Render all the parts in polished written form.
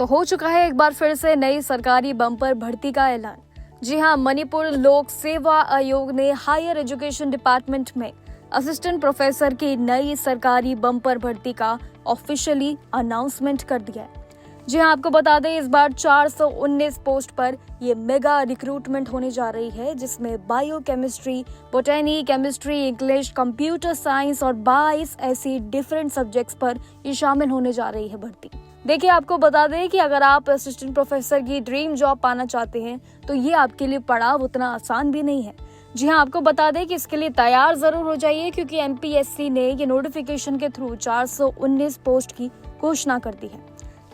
तो हो चुका है एक बार फिर से नई सरकारी बम्पर भर्ती का ऐलान। जी हां, मणिपुर लोक सेवा आयोग ने हायर एजुकेशन डिपार्टमेंट में असिस्टेंट प्रोफेसर की नई सरकारी बम्पर भर्ती का ऑफिशियली अनाउंसमेंट कर दिया है। जी हां, आपको बता दें इस बार 419 पोस्ट पर ये मेगा रिक्रूटमेंट होने जा रही है, जिसमें biochemistry, botany, chemistry, English, computer science और 22 ऐसी डिफरेंट सब्जेक्ट्स पर ये शामिल होने जा रही है भर्ती। देखिए, आपको बता दें कि अगर आप असिस्टेंट प्रोफेसर की ड्रीम जॉब पाना चाहते हैं तो ये आपके लिए पड़ाव उतना आसान भी नहीं है। जी हाँ, आपको बता दें कि इसके लिए तैयार जरूर हो जाइए, क्योंकि एमपीएससी ने ये नोटिफिकेशन के थ्रू 419 पोस्ट की घोषणा कर दी है।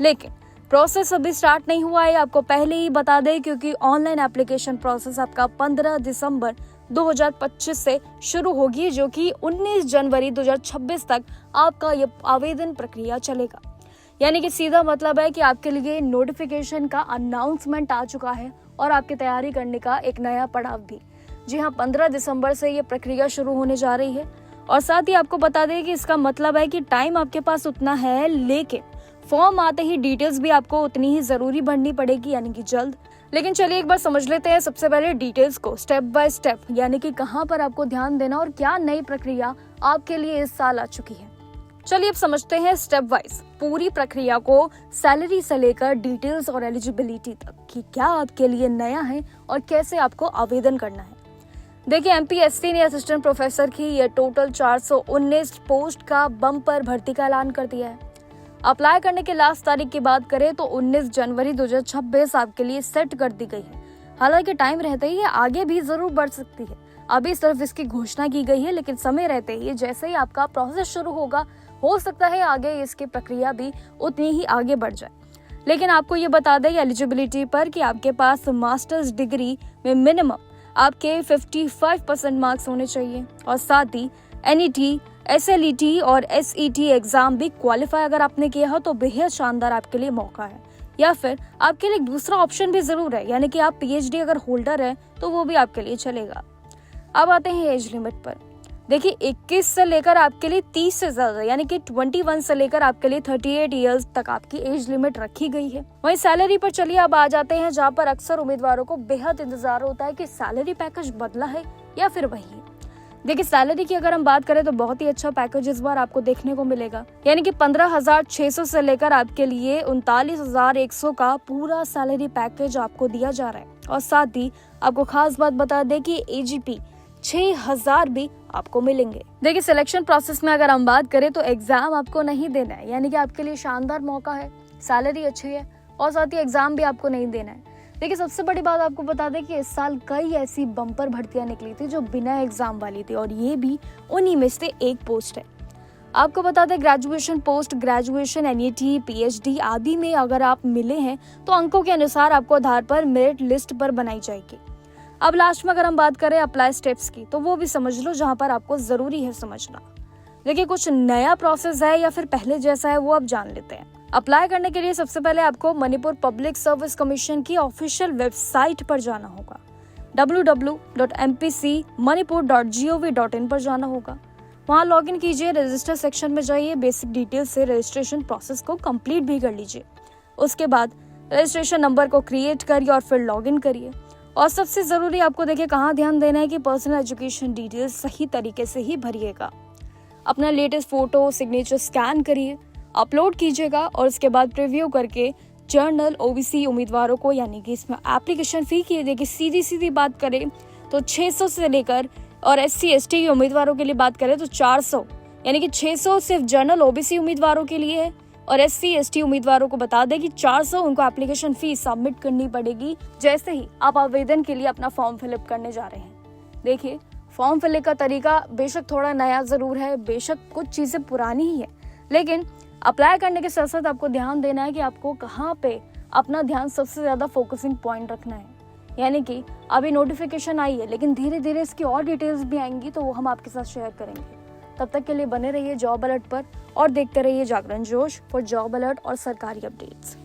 लेकिन प्रोसेस अभी स्टार्ट नहीं हुआ है, आपको पहले ही बता दें, क्योंकि ऑनलाइन एप्लीकेशन प्रोसेस आपका 15 दिसंबर 2025 से शुरू होगी, जो कि 19 जनवरी 2026 तक आपका ये आवेदन प्रक्रिया चलेगा। यानी कि सीधा मतलब है कि आपके लिए नोटिफिकेशन का अनाउंसमेंट आ चुका है और आपकी तैयारी करने का एक नया पड़ाव भी। जी हाँ, 15 दिसंबर से ये प्रक्रिया शुरू होने जा रही है। और साथ ही आपको बता दें कि इसका मतलब है कि टाइम आपके पास उतना है, लेकिन फॉर्म आते ही डिटेल्स भी आपको उतनी ही जरूरी भरनी पड़ेगी, यानी कि जल्द। लेकिन चलिए एक बार समझ लेते हैं सबसे पहले डिटेल्स को स्टेप बाय स्टेप, यानी कि कहाँ पर आपको ध्यान देना और क्या नई प्रक्रिया आपके लिए इस साल आ चुकी है। चलिए अब समझते हैं स्टेप वाइज पूरी प्रक्रिया को, सैलरी से लेकर डिटेल्स और एलिजिबिलिटी तक, कि क्या आपके लिए नया है और कैसे आपको आवेदन करना है। देखिए, एमपीएससी ने असिस्टेंट प्रोफेसर की ये टोटल 419 पोस्ट का बम्पर भर्ती का ऐलान कर दिया है। अप्लाई करने की लास्ट तारीख की बात करें तो 19 जनवरी 2026 आपके लिए सेट कर दी गई है। हालांकि टाइम रहते ही ये आगे भी जरूर बढ़ सकती है। अभी सिर्फ इसकी घोषणा की गई है, लेकिन समय रहते ही जैसे ही आपका प्रोसेस शुरू होगा, हो सकता है आगे इसकी प्रक्रिया भी उतनी ही आगे बढ़ जाए। लेकिन आपको ये बता दें एलिजिबिलिटी पर कि आपके पास मास्टर्स डिग्री में मिनिमम आपके 55% मार्क्स होने चाहिए, और साथ ही एनईटी, एसएलईटी और एसईटी एग्जाम भी क्वालिफाई अगर आपने किया हो तो बेहद शानदार आपके लिए मौका है। या फिर आपके लिए दूसरा ऑप्शन भी जरूर है, यानी कि आप पीएचडी अगर होल्डर है तो वो भी आपके लिए चलेगा। अब आते हैं एज लिमिट पर। देखिए, 21 से लेकर आपके लिए 30 से ज्यादा, यानी कि 21 से लेकर आपके लिए 38 इयर्स तक आपकी एज लिमिट रखी गई है। वहीं सैलरी पर चलिए अब आ जाते हैं, जहां पर अक्सर उम्मीदवारों को बेहद इंतजार होता है कि सैलरी पैकेज बदला है या फिर वही है। देखिए, सैलरी की अगर हम बात करें तो बहुत ही अच्छा पैकेज इस बार आपको देखने को मिलेगा, यानी कि 15,600 से लेकर आपके लिए 39,100 का पूरा सैलरी पैकेज आपको दिया जा रहा है। और साथ ही आपको खास बात बता दें कि एजीपी 6,000 भी आपको मिलेंगे। देखिए, सिलेक्शन प्रोसेस में अगर हम बात करें तो एग्जाम आपको नहीं देना है, यानी कि आपके लिए शानदार मौका है, सैलरी अच्छी है और साथ ही एग्जाम भी आपको नहीं देना है। देखिए, सबसे बड़ी बात आपको बता दें कि इस साल कई ऐसी बम्पर भर्तियां निकली थी जो बिना एग्जाम वाली थी, और ये भी उन्हीं में से एक पोस्ट है। आपको बता दें graduation, post graduation, NET, PhD आदि में अगर आप मिले हैं तो अंकों के अनुसार आपको आधार पर मेरिट लिस्ट पर बनाई जाएगी। अब लास्ट में अगर हम बात करें अप्लाई स्टेप्स की, तो वो भी समझ लो, जहां पर आपको जरूरी है समझना। देखिए, कुछ नया प्रोसेस है या फिर पहले जैसा है वो अब जान लेते हैं। अप्लाई करने के लिए सबसे पहले आपको मणिपुर पब्लिक सर्विस कमीशन की ऑफिशियल वेबसाइट पर जाना होगा। www.mpcmanipur.gov.in पर जाना होगा। वहां लॉगिन कीजिए, रजिस्टर सेक्शन में जाइए, बेसिक डिटेल से रजिस्ट्रेशन प्रोसेस को कंप्लीट भी कर लीजिए। उसके बाद रजिस्ट्रेशन नंबर को क्रिएट करिए और फिर लॉगिन करिए। और सबसे जरूरी आपको देखिए कहाँ ध्यान देना है कि पर्सनल एजुकेशन डिटेल्स सही तरीके से ही भरिएगा। अपना लेटेस्ट फोटो, सिग्नेचर स्कैन करिए, अपलोड कीजिएगा और उसके बाद प्रीव्यू करके जर्नल ओबीसी उम्मीदवारों को, यानी कि इसमें एप्लीकेशन फी की देखिए सीधी बात करें तो 600 से लेकर, और एससी एसटी के उम्मीदवारों के लिए बात करें तो 400, यानी कि 600 सिर्फ जर्नल ओबीसी उम्मीदवारों के लिए है, और एससी एसटी उम्मीदवारों को बता दें कि 400 उनको एप्लीकेशन फी सबमिट करनी पड़ेगी जैसे ही आप आवेदन के लिए अपना फॉर्म फिलअप करने जा रहे हैं। देखिए, फॉर्म फिलअप का तरीका बेशक थोड़ा नया जरूर है, बेशक कुछ चीजें पुरानी ही है, लेकिन अप्लाई करने के साथ साथ आपको ध्यान देना है कि आपको कहाँ पे अपना ध्यान सबसे ज्यादा फोकसिंग पॉइंट रखना है। यानी कि अभी नोटिफिकेशन आई है, लेकिन धीरे धीरे इसकी और डिटेल्स भी आएंगी, तो वो हम आपके साथ शेयर करेंगे। तब तक के लिए बने रहिए जॉब अलर्ट पर और देखते रहिए जागरण जोश फॉर जॉब अलर्ट और सरकारी अपडेट्स।